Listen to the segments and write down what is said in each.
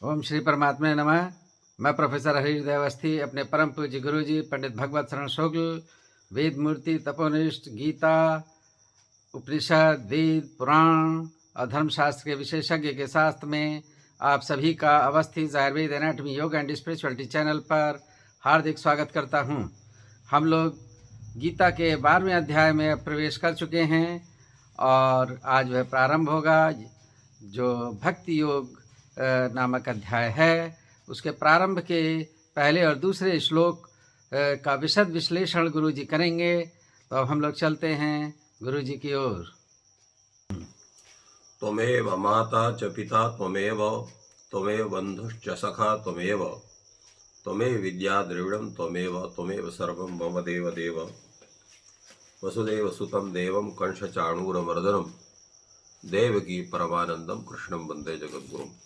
ओम श्री परमात्मा नमः। मैं प्रोफेसर हरिहृदय अवस्थी अपने परम पूज्य गुरु जी पंडित भगवत शरण शुक्ल वेद मूर्ति तपोनिष्ठ गीता उपनिषद वेद पुराण और धर्मशास्त्र के विशेषज्ञ के शास्त्र में आप सभी का अवस्थित आयुर्वेद एनाटॉमी योग एंड स्पिरिचुअलिटी चैनल पर हार्दिक स्वागत करता हूं। हम लोग गीता के 12वें अध्याय में प्रवेश कर चुके हैं और आज वह प्रारंभ होगा जो भक्ति योग नामक अध्याय है। उसके प्रारंभ के पहले और दूसरे श्लोक का विशद विश्लेषण गुरु जी करेंगे। तो अब हम लोग चलते हैं गुरु जी की ओर। त्वमेव माता च पिता त्वमेव बंधुश्च सखा त्वमेव विद्या द्रविणं त्वमेव सर्वं मम देव देव वसुदेव सुतं देवं कंसचाणूरमर्दनं देवकी परमानंदम कृष्णं वंदे जगद्गुरुम्।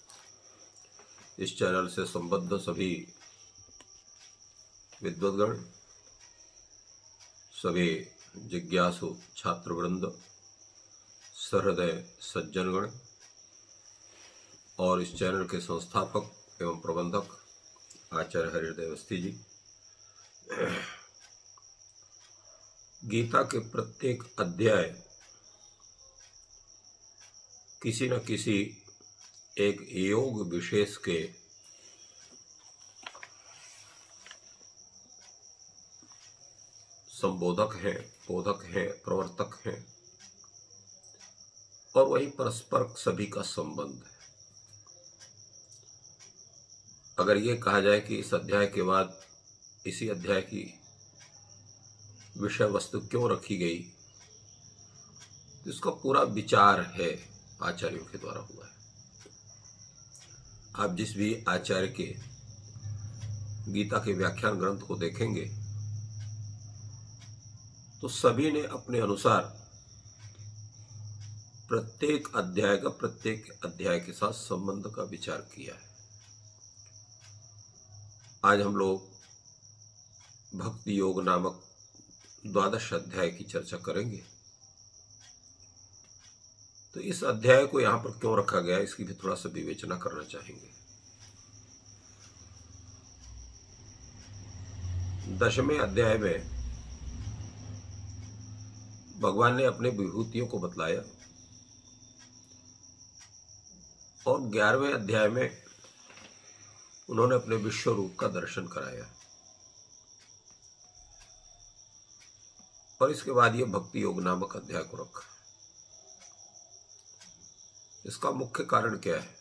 इस चैनल से संबद्ध सभी विद्वद्गण, सभी जिज्ञासु छात्रवृंद, सहृदय सज्जनगण और इस चैनल के संस्थापक एवं प्रबंधक आचार्य हरिहृदय अवस्थी जी, गीता के प्रत्येक अध्याय किसी न किसी एक योग विशेष के संबोधक हैं, बोधक हैं, प्रवर्तक हैं और वही परस्पर सभी का संबंध है। अगर ये कहा जाए कि इस अध्याय के बाद इसी अध्याय की विषय वस्तु क्यों रखी गई, तो इसका पूरा विचार है आचार्यों के द्वारा हुआ है। आप जिस भी आचार्य के गीता के व्याख्यान ग्रंथ को देखेंगे तो सभी ने अपने अनुसार प्रत्येक अध्याय के साथ संबंध का विचार किया है। आज हम लोग भक्ति योग नामक 12 अध्याय की चर्चा करेंगे। तो इस अध्याय को यहां पर क्यों रखा गया, इसकी भी थोड़ा सा विवेचना करना चाहेंगे। 10वें अध्याय में भगवान ने अपने विभूतियों को बतलाया और 11वें अध्याय में उन्होंने अपने विश्व रूप का दर्शन कराया और इसके बाद ये भक्ति योग नामक अध्याय को रखा। इसका मुख्य कारण क्या है,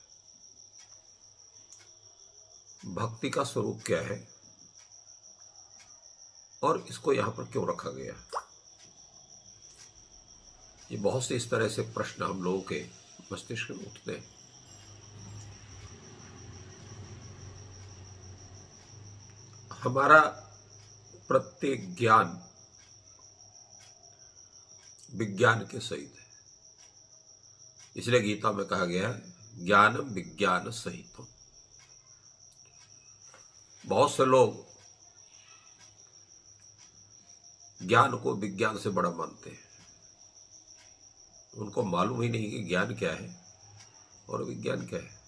भक्ति का स्वरूप क्या है और इसको यहां पर क्यों रखा गया। ये बहुत से इस तरह से प्रश्न हम लोगों के मस्तिष्क में उठते हैं। हमारा प्रत्येक ज्ञान विज्ञान के सहित है, इसलिए गीता में कहा गया है ज्ञानम विज्ञान सहितम। बहुत से लोग ज्ञान को विज्ञान से बड़ा मानते हैं, उनको मालूम ही नहीं कि ज्ञान क्या है और विज्ञान क्या है।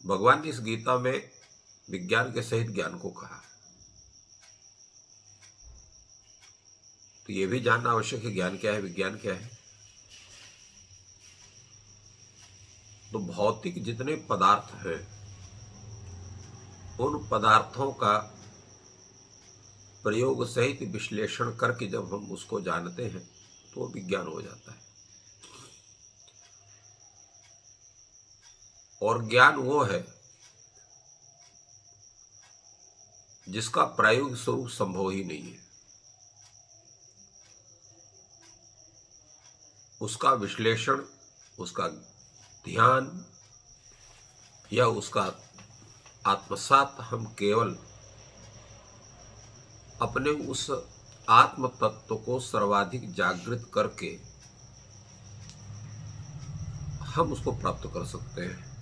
भगवान ने इस गीता में विज्ञान के सहित ज्ञान को कहा, तो यह भी जानना आवश्यक है ज्ञान क्या है, विज्ञान क्या है। तो भौतिक जितने पदार्थ हैं उन पदार्थों का प्रयोग सहित विश्लेषण करके जब हम उसको जानते हैं तो वो विज्ञान हो जाता है। और ज्ञान वो है जिसका प्रायोगिक स्वरूप संभव ही नहीं है, उसका विश्लेषण, उसका ध्यान या उसका आत्मसात हम केवल अपने उस आत्म तत्व को सर्वाधिक जागृत करके हम उसको प्राप्त कर सकते हैं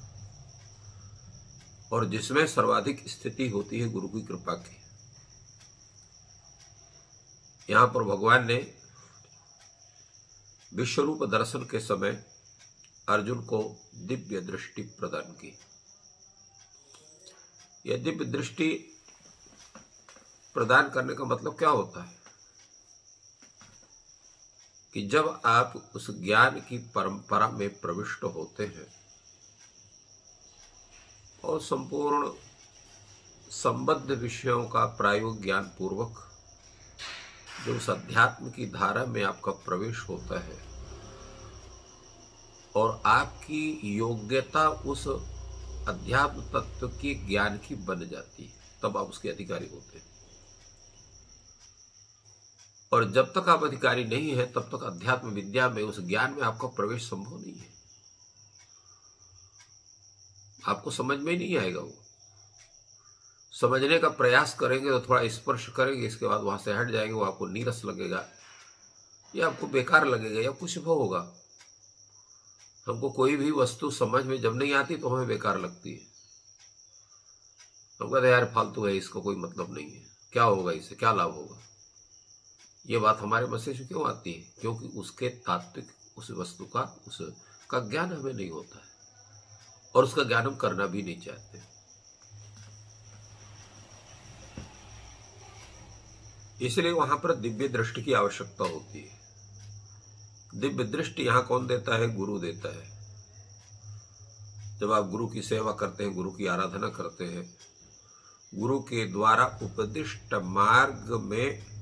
और जिसमें सर्वाधिक स्थिति होती है गुरु की कृपा की। यहां पर भगवान ने विश्वरूप दर्शन के समय अर्जुन को दिव्य दृष्टि प्रदान की। यह दिव्य दृष्टि प्रदान करने का मतलब क्या होता है कि जब आप उस ज्ञान की परंपरा में प्रविष्ट होते हैं और संपूर्ण संबद्ध विषयों का प्रायोगिक ज्ञान पूर्वक जो उस अध्यात्म की धारा में आपका प्रवेश होता है और आपकी योग्यता उस अध्यात्म तत्व के ज्ञान की बन जाती है, तब आप उसके अधिकारी होते हैं। और जब तक आप अधिकारी नहीं है तब तक अध्यात्म विद्या में उस ज्ञान में आपका प्रवेश संभव नहीं है। आपको समझ में ही नहीं आएगा। वो समझने का प्रयास करेंगे तो थोड़ा स्पर्श करेंगे, इसके बाद वहां से हट जाएंगे, वो आपको नीरस लगेगा या आपको बेकार लगेगा या कुछ भी होगा। हमको कोई भी वस्तु समझ में जब नहीं आती तो हमें बेकार लगती है। हम कहते हैं यार फालतू है, इसका कोई मतलब नहीं है, क्या होगा, इससे क्या लाभ होगा। ये बात हमारे मस्तिष्क में क्यों आती है? क्योंकि उसके तात्विक उस वस्तु का उसका ज्ञान हमें नहीं होता है और उसका ज्ञान हम करना भी नहीं चाहते। इसलिए वहां पर दिव्य दृष्टि की आवश्यकता होती है। दिव्य दृष्टि यहां कौन देता है? गुरु देता है। जब आप गुरु की सेवा करते हैं, गुरु की आराधना करते हैं, गुरु के द्वारा उपदिष्ट मार्ग में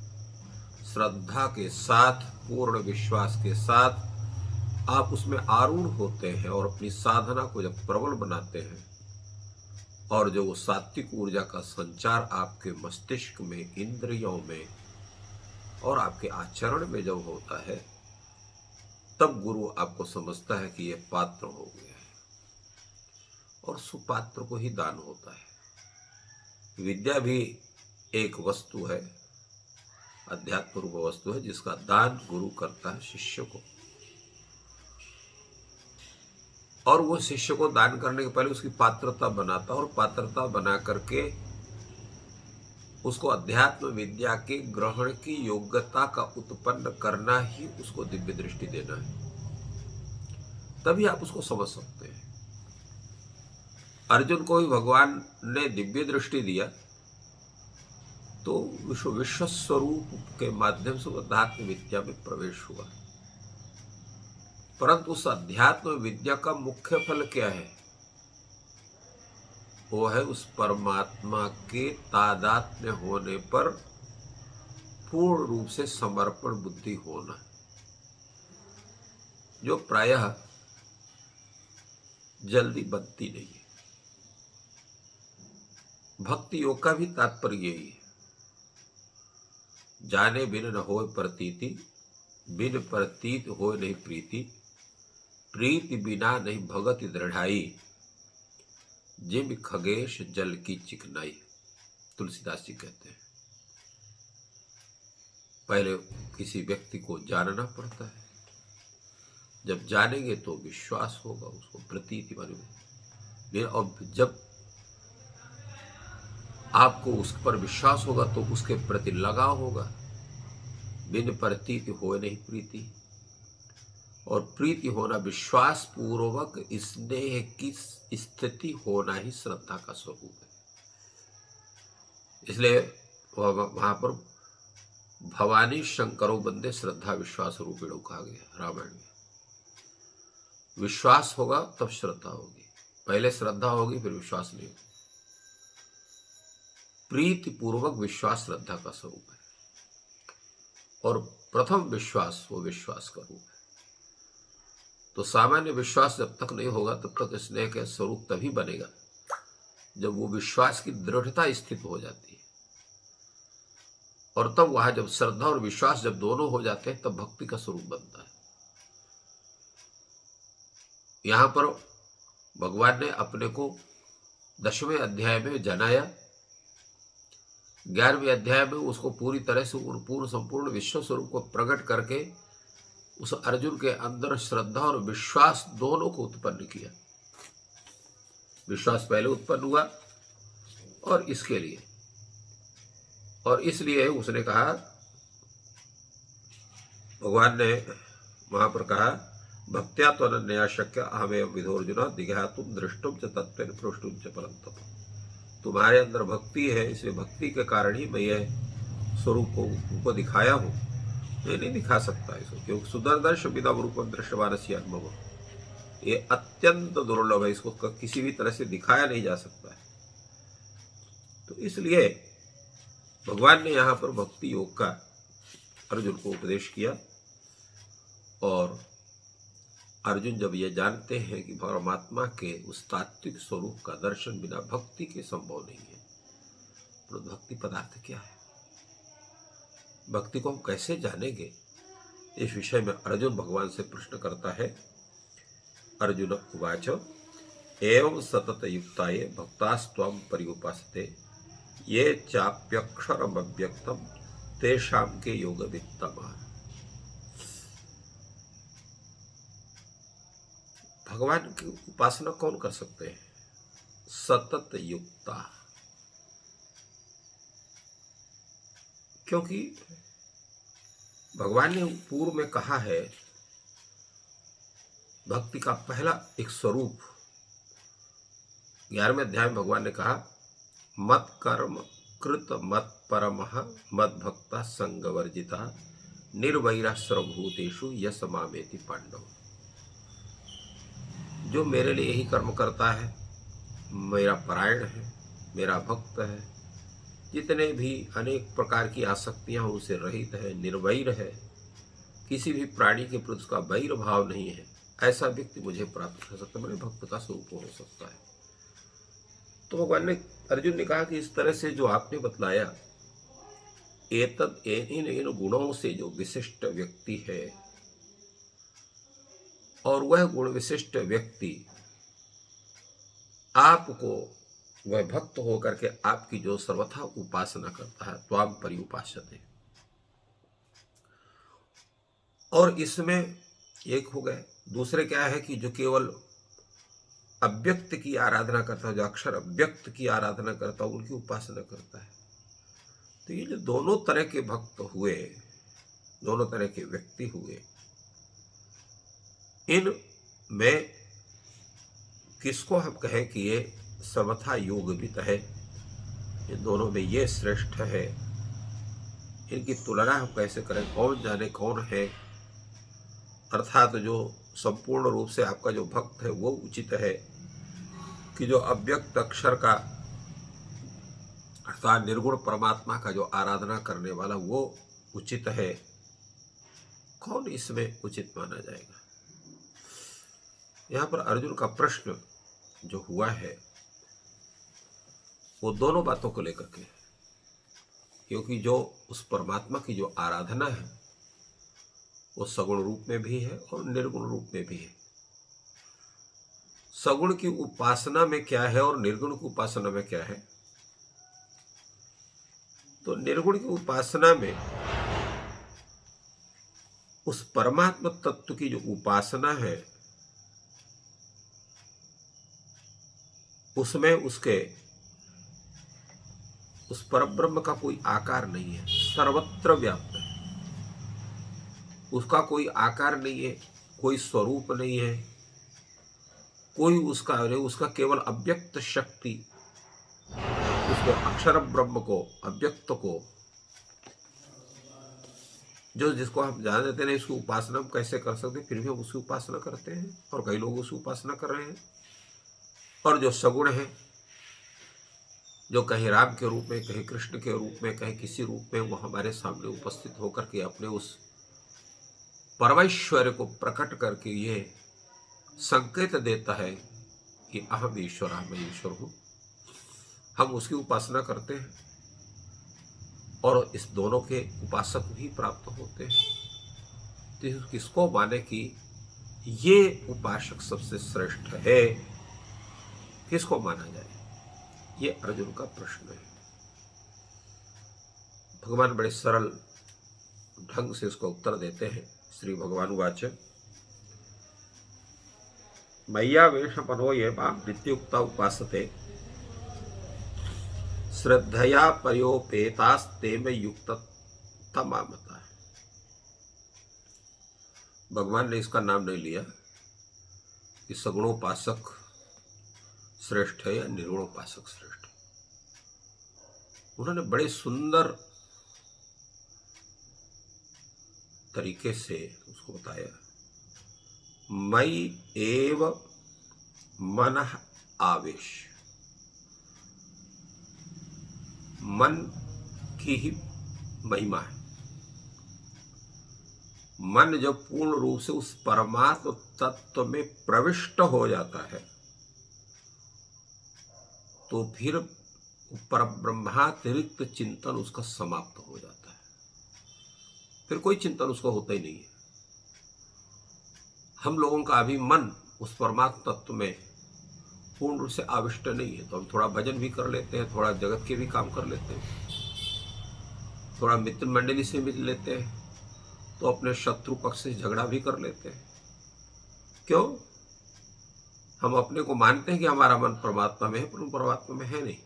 श्रद्धा के साथ, पूर्ण विश्वास के साथ आप उसमें आरूढ़ होते हैं और अपनी साधना को जब प्रबल बनाते हैं और जो वो सात्विक ऊर्जा का संचार आपके मस्तिष्क में, इंद्रियों में और आपके आचरण में जब होता है, तब गुरु आपको समझता है कि यह पात्र हो गया है और सुपात्र को ही दान होता है। विद्या भी एक वस्तु है, अध्यात्म रूप वस्तु है, जिसका दान गुरु करता है शिष्य को। और वो शिष्य को दान करने के पहले उसकी पात्रता बनाता और पात्रता बना करके उसको अध्यात्म विद्या के ग्रहण की योग्यता का उत्पन्न करना ही उसको दिव्य दृष्टि देना है। तभी आप उसको समझ सकते हैं। अर्जुन को ही भगवान ने दिव्य दृष्टि दिया तो विश्व स्वरूप के माध्यम से अध्यात्म विद्या में प्रवेश हुआ। परंतु उस अध्यात्म विद्या का मुख्य फल क्या है? वो है उस परमात्मा के तादात्म्य होने पर पूर्ण रूप से समर्पण बुद्धि होना, जो प्रायः जल्दी बनती नहीं है। भक्ति योग का भी तात्पर्य यही है। जाने बिन न होय प्रतीति, बिन प्रतीत होय नहीं प्रीति, प्रीति बिना नहीं भगति दृढ़ाई, जिम खगेश जल की चिकनाई। तुलसीदास जी कहते हैं। पहले किसी व्यक्ति को जानना पड़ता है, जब जानेंगे तो विश्वास होगा, उसको प्रतीति बनेगी। और जब आपको उस पर विश्वास होगा तो उसके प्रति लगाव होगा। बिन प्रतीति हो नहीं प्रीति, और प्रीति होना विश्वास पूर्वक स्नेह की स्थिति होना ही श्रद्धा का स्वरूप है। इसलिए वहां पर भवानी शंकरो बंदे श्रद्धा विश्वास रूपिणों कहा गया रामायण में। विश्वास होगा तब श्रद्धा होगी, पहले श्रद्धा होगी फिर विश्वास नहीं होगा। प्रीति पूर्वक विश्वास श्रद्धा का स्वरूप है और प्रथम विश्वास वो विश्वास का रूप है। तो सामान्य विश्वास जब तक नहीं होगा तब तक स्नेह का स्वरूप तभी बनेगा जब वो विश्वास की दृढ़ता स्थित हो जाती है। और तब वहां जब श्रद्धा और विश्वास जब दोनों हो जाते हैं तब भक्ति का स्वरूप बनता है। यहां पर भगवान ने अपने को 10वें अध्याय में जनाया, 11वें अध्याय में उसको पूरी तरह से पूर्ण संपूर्ण विश्व स्वरूप को प्रकट करके उस अर्जुन के अंदर श्रद्धा और विश्वास दोनों को उत्पन्न किया। विश्वास पहले उत्पन्न हुआ और इसके लिए, और इसलिए उसने कहा, भगवान ने वहां पर कहा, भक्त्या तो अनन्या शक्य अहमेव विधोर्जुन दिघातुम दृष्टुम च तत्वेन प्रष्टुम च परंतप। तुम्हारे अंदर भक्ति है, इसलिए भक्ति के कारण ही मैं यह स्वरूप को उनको दिखाया हूँ। मैं नहीं दिखा सकता इसको, क्योंकि सुदर्दर्श विदम रूपम दृष्टवानस्य अनुभव, ये अत्यंत दुर्लभ है, इसको किसी भी तरह से दिखाया नहीं जा सकता है। तो इसलिए भगवान ने यहाँ पर भक्ति योग का अर्जुन को उपदेश किया। और अर्जुन जब ये जानते हैं कि परमात्मा के उस तात्विक स्वरूप का दर्शन बिना भक्ति के संभव नहीं है, तो भक्ति पदार्थ क्या है, भक्ति को हम कैसे जानेंगे, इस विषय में अर्जुन भगवान से प्रश्न करता है। अर्जुन उवाच एवं सतत युक्ताये भक्तास्त्वं पर्युपासते ये चाप्यक्षरमव्यक्तम तेषां के योगवित्तमः। भगवान की उपासना कौन कर सकते हैं? सतत युक्ता, क्योंकि भगवान ने पूर्व में कहा है भक्ति का पहला एक स्वरूप 11वें अध्याय में भगवान ने कहा मत कर्म कृत मत परमः मत भक्ता संगवर्जिता निर्वैरा सर्वभूतेषु यस मामेति पांडव। जो मेरे लिए यही कर्म करता है, मेरा परायण है, मेरा भक्त है, जितने भी अनेक प्रकार की आसक्तियां उनसे रहित है, निर्वैर है, किसी भी प्राणी के प्रति उसका वैर भाव नहीं है, ऐसा व्यक्ति मुझे प्राप्त कर सकता है, मेरे भक्त का स्वरूप हो सकता है। तो भगवान ने अर्जुन ने कहा कि इस तरह से जो आपने बतलाया, इन गुणों से जो विशिष्ट व्यक्ति है, और वह गुण विशिष्ट व्यक्ति आपको, वह भक्त होकर के आपकी जो सर्वथा उपासना करता है, त्वाम पर्युपासते। और इसमें एक हो गए, दूसरे क्या है कि जो केवल अव्यक्त की आराधना करता है, जो अक्षर अव्यक्त की आराधना करता है, उनकी उपासना करता है। तो ये जो दोनों तरह के भक्त हुए, दोनों तरह के व्यक्ति हुए, इन में किसको हम कहें कि ये सर्वथा योगवित है, इन दोनों में ये श्रेष्ठ है, इनकी तुलना हम कैसे करें, कौन जाने कौन है। अर्थात जो संपूर्ण रूप से आपका जो भक्त है वो उचित है, कि जो अव्यक्त अक्षर का अर्थात निर्गुण परमात्मा का जो आराधना करने वाला वो उचित है, कौन इसमें उचित माना जाएगा। यहाँ पर अर्जुन का प्रश्न जो हुआ है वो दोनों बातों को लेकर के, क्योंकि जो उस परमात्मा की जो आराधना है वो सगुण रूप में भी है और निर्गुण रूप में भी है। सगुण की उपासना में क्या है और निर्गुण की उपासना में क्या है? तो निर्गुण की उपासना में उस परमात्मा तत्व की जो उपासना है, उसमें उसके उस परब्रह्म का कोई आकार नहीं है, सर्वत्र व्याप्त है, उसका कोई आकार नहीं है, कोई स्वरूप नहीं है, कोई उसका केवल अव्यक्त शक्ति, उसको अक्षर ब्रह्म को, अव्यक्त को, जो जिसको हम जान देते हैं, इसकी उपासना हम कैसे कर सकते, फिर भी हम उसकी उपासना करते हैं, और कई लोग उसकी उपासना कर रहे हैं। और जो सगुण है, जो कहीं राम के रूप में, कहीं कृष्ण के रूप में, कहीं किसी रूप में, वो हमारे सामने उपस्थित होकर के अपने उस परमेश्वर को प्रकट करके ये संकेत देता है कि अहम ईश्वर, मैं ईश्वर हूं, हम उसकी उपासना करते हैं, और इस दोनों के उपासक भी प्राप्त होते हैं। तो किसको माने कि ये उपासक सबसे श्रेष्ठ है, किसको माना जाए, ये अर्जुन का प्रश्न है। भगवान बड़े सरल ढंग से इसका उत्तर देते हैं। श्री भगवान वाच मय्यावेश मनो ये मां नित्युक्ता उपासते श्रद्धया पर्योपेतास्ते में युक्त तमामता। भगवान ने इसका नाम नहीं लिया, कि सगुणोपासक श्रेष्ठ है या निर्गुणोपासक श्रेष्ठ है। उन्होंने बड़े सुंदर तरीके से उसको बताया। मयि एव मनः आवेश, मन की ही महिमा है। मन जब पूर्ण रूप से उस परमात्म तत्व में प्रविष्ट हो जाता है तो फिर परब्रह्मातिरिक्त चिंतन उसका समाप्त हो जाता है। फिर कोई चिंतन उसका होता ही नहीं है। हम लोगों का अभी मन उस परमात्म तत्व में पूर्ण रूप से आविष्ट नहीं है, तो हम थोड़ा भजन भी कर लेते हैं, थोड़ा जगत के भी काम कर लेते हैं, थोड़ा मित्र मंडली से मिल लेते हैं, तो अपने शत्रु पक्ष से झगड़ा भी कर लेते हैं। क्यों? हम अपने को मानते हैं कि हमारा मन परमात्मा में है, पर परमात्मा में है नहीं।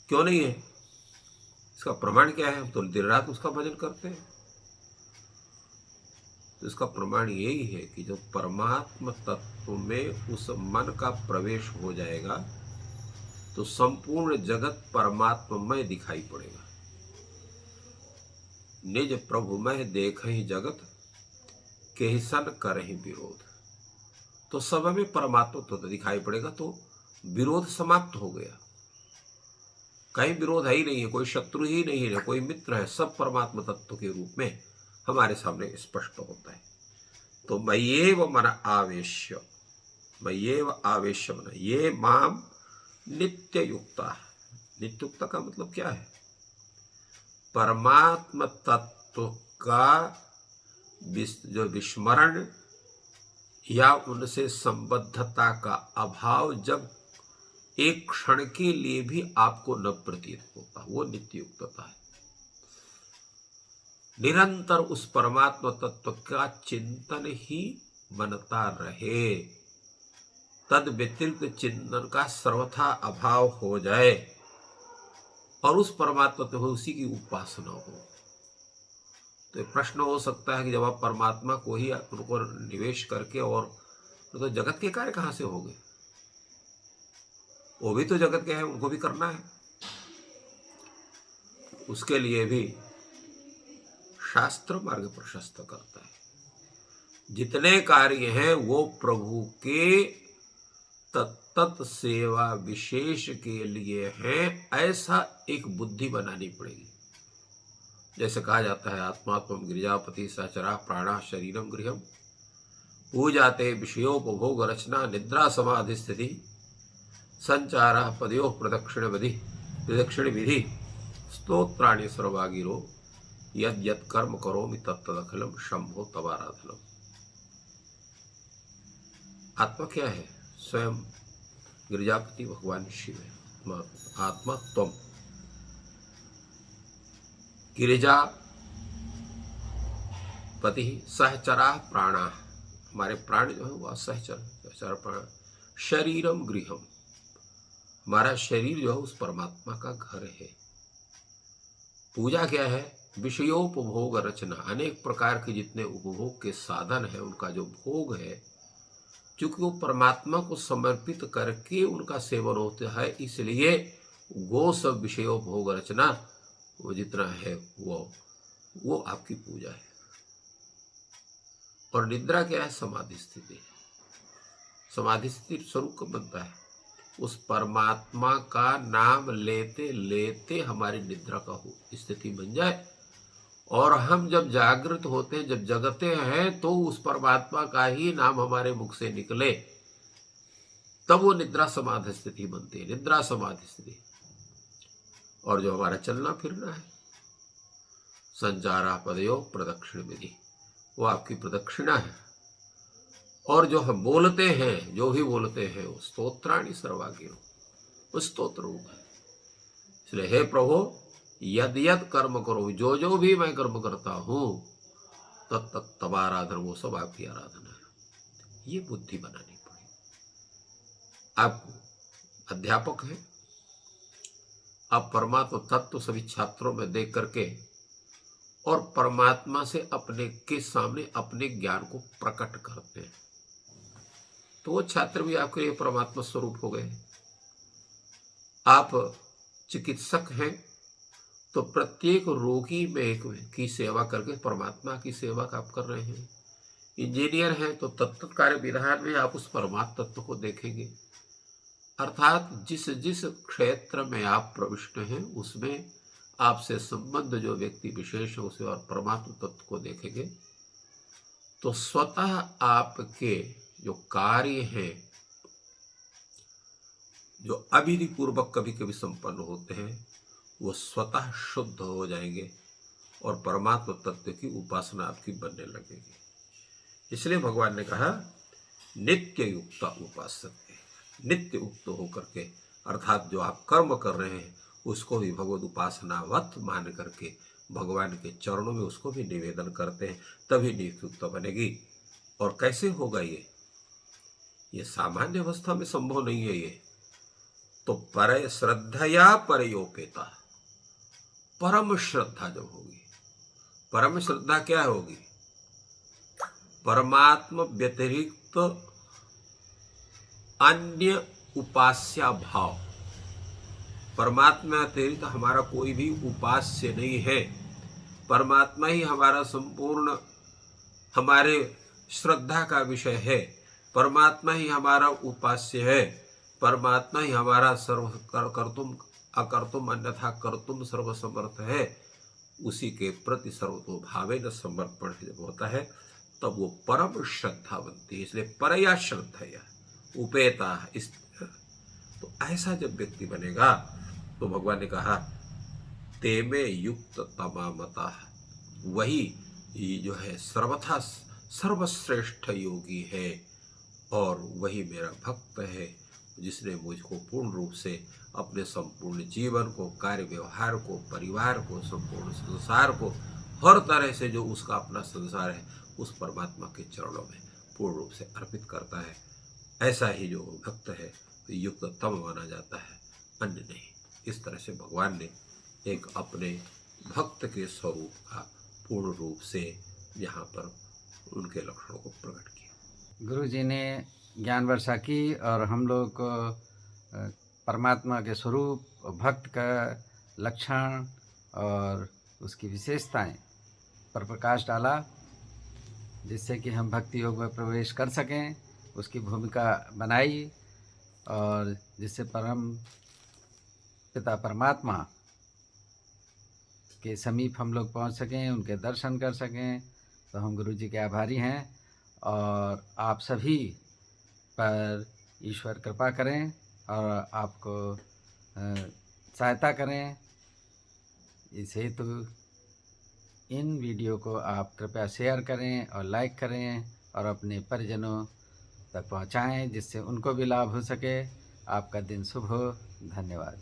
क्यों नहीं है? इसका प्रमाण क्या है? हम तो दिन रात उसका भजन करते हैं। तो इसका प्रमाण यही है कि जब परमात्मा तत्व में उस मन का प्रवेश हो जाएगा तो संपूर्ण जगत परमात्ममय दिखाई पड़ेगा। निज प्रभुमय देखहि जगत, केहिसन करहि विरोध। तो सब में परमात्मा तो दिखाई पड़ेगा, तो विरोध समाप्त हो गया। कहीं विरोध है ही नहीं है, कोई शत्रु ही नहीं है, कोई मित्र है, सब परमात्मा तत्व के रूप में हमारे सामने स्पष्ट होता है। तो मय्येव मन आवेश्य, मय्येव आवेश्य मन ये माम नित्य युक्ता। नित्य युक्ता का मतलब क्या है? परमात्म तत्व का जो विस्मरण या उनसे संबद्धता का अभाव जब एक क्षण के लिए भी आपको न प्रतीत होता, वो नित्य युक्तता है। निरंतर उस परमात्मा तत्व का चिंतन ही बनता रहे, तद व्यतिरिक्त चिंतन का सर्वथा अभाव हो जाए और उस परमात्मा तत्व उसी की उपासना हो। तो प्रश्न हो सकता है कि जब आप परमात्मा को ही उनको निवेश करके, और तो जगत के कार्य कहां से हो गए? वो भी तो जगत के हैं, उनको भी करना है। उसके लिए भी शास्त्र मार्ग प्रशस्त करता है। जितने कार्य हैं वो प्रभु के तत्त सेवा विशेष के लिए हैं, ऐसा एक बुद्धि बनानी पड़ेगी। जैसे कहा जाता है, आत्मात्म गिरिजापति सहचरा प्राणा शरीरम गृहम, पूजाते विषयोपभोग रचना निद्रा समाधि स्थिति संचार पदयो प्रदक्षिण विधि स्तोत्राणि सर्वागिरो यद यद कर्म करोमि तत्तदखिलम शंभो तवाराधनम। आत्मा क्या है? स्वयं गिरिजापति भगवान शिव है। आत्मा त्वम गिरिजापति सहचरा प्राणा, हमारे प्राण जो है वह सहचर प्राण। शरीरम गृहम, हमारा शरीर जो है उस परमात्मा का घर है। पूजा क्या है? विषयोपभोग रचना, अनेक प्रकार के जितने उपभोग के साधन है उनका जो भोग है, चूंकि वो परमात्मा को समर्पित करके उनका सेवन होता है, इसलिए वो सब विषयोपभोग रचना वो जितना है वो आपकी पूजा है। और निद्रा क्या है? समाधि स्थिति। समाधि स्थिति स्वरूप कब बनता है? उस परमात्मा का नाम लेते लेते हमारी निद्रा का स्थिति बन जाए, और हम जब जागृत होते हैं, जब जगते हैं, तो उस परमात्मा का ही नाम हमारे मुख से निकले, तब वो निद्रा समाधि स्थिति बनती है। निद्रा समाधि स्थिति। और जो हमारा चलना फिरना है, संचारा पदयो प्रदक्षिण विधि, वो आपकी प्रदक्षिणा है। और जो हम बोलते हैं, जो भी बोलते हैं, वो स्तोत्राणि सर्वागिरो, वो स्तोत्र रूप है। इसलिए हे प्रभु, यद यद कर्म करो, जो जो भी मैं कर्म करता हूं, तत्त तब आराधना, वो सब आपकी आराधना है। ये बुद्धि बनानी पड़ेगी। आप अध्यापक हैं, आप परमात्मा तत्व सभी छात्रों में देख करके और परमात्मा से अपने के सामने अपने ज्ञान को प्रकट करते हैं। तो वो छात्र भी आपके लिए परमात्मा स्वरूप हो गए। आप चिकित्सक हैं तो प्रत्येक रोगी में की सेवा करके परमात्मा की सेवा आप कर रहे हैं। इंजीनियर हैं तो तत्व कार्य विधान में आप उस परमात्मा तत्व को देखेंगे। अर्थात जिस जिस क्षेत्र में आप प्रविष्ट हैं उसमें आपसे संबंध जो व्यक्ति विशेष है उसे और परमात्मा तत्व को देखेंगे तो स्वतः आपके जो कार्य हैं जो अविधि पूर्वक कभी कभी संपन्न होते हैं वो स्वतः शुद्ध हो जाएंगे और परमात्मा तत्व की उपासना आपकी बनने लगेगी। इसलिए भगवान ने कहा नित्य युक्त उपासक, नित्य युक्त होकर के अर्थात जो आप कर्म कर रहे हैं उसको भी भगवत उपासनावत मान करके भगवान के चरणों में उसको भी निवेदन करते हैं, तभी नित्य युक्त बनेगी। और कैसे होगा ये सामान्य अवस्था में संभव नहीं है। ये तो पर श्रद्धया परयोपेता, परम श्रद्धा जब होगी, परम श्रद्धा क्या होगी? परमात्मा व्यतिरिक्त अन्य उपास्य भाव, परमात्मा अतिरिक्त हमारा कोई भी उपास्य नहीं है। परमात्मा ही हमारा संपूर्ण हमारे श्रद्धा का विषय है, परमात्मा ही हमारा उपास्य है, परमात्मा ही हमारा सर्व कर्तुम अकर्तुम अन्यथा कर्तुम सर्वसमर्थ है। उसी के प्रति सर्वतो भावेन समर्पण जब होता है तब वो परम श्रद्धा बनती है। इसलिए परया श्रद्धया उपेता। इस तो ऐसा जब व्यक्ति बनेगा तो भगवान ने कहा ते में युक्त तमामता, वही जो है सर्वथा सर्वश्रेष्ठ योगी है और वही मेरा भक्त है जिसने मुझको पूर्ण रूप से अपने संपूर्ण जीवन को, कार्य व्यवहार को, परिवार को, संपूर्ण संसार को, हर तरह से जो उसका अपना संसार है उस परमात्मा के चरणों में पूर्ण रूप से अर्पित करता है। ऐसा ही जो भक्त है युक्त तम माना जाता है, अन्य नहीं। इस तरह से भगवान ने एक अपने भक्त के स्वरूप का पूर्ण रूप से यहाँ पर उनके लक्षणों को प्रकट किया। गुरु जी ने ज्ञान वर्षा की और हम लोग को परमात्मा के स्वरूप, भक्त का लक्षण और उसकी विशेषताएं पर प्रकाश डाला, जिससे कि हम भक्ति योग में प्रवेश कर सकें, उसकी भूमिका बनाई और जिससे परम पिता परमात्मा के समीप हम लोग पहुंच सकें, उनके दर्शन कर सकें। तो हम गुरु जी के आभारी हैं और आप सभी पर ईश्वर कृपा करें और आपको सहायता करें। इस हेतु इन वीडियो को आप कृपया शेयर करें और लाइक करें और अपने परिजनों तक पहुंचाएं, जिससे उनको भी लाभ हो सके। आपका दिन शुभ हो। धन्यवाद।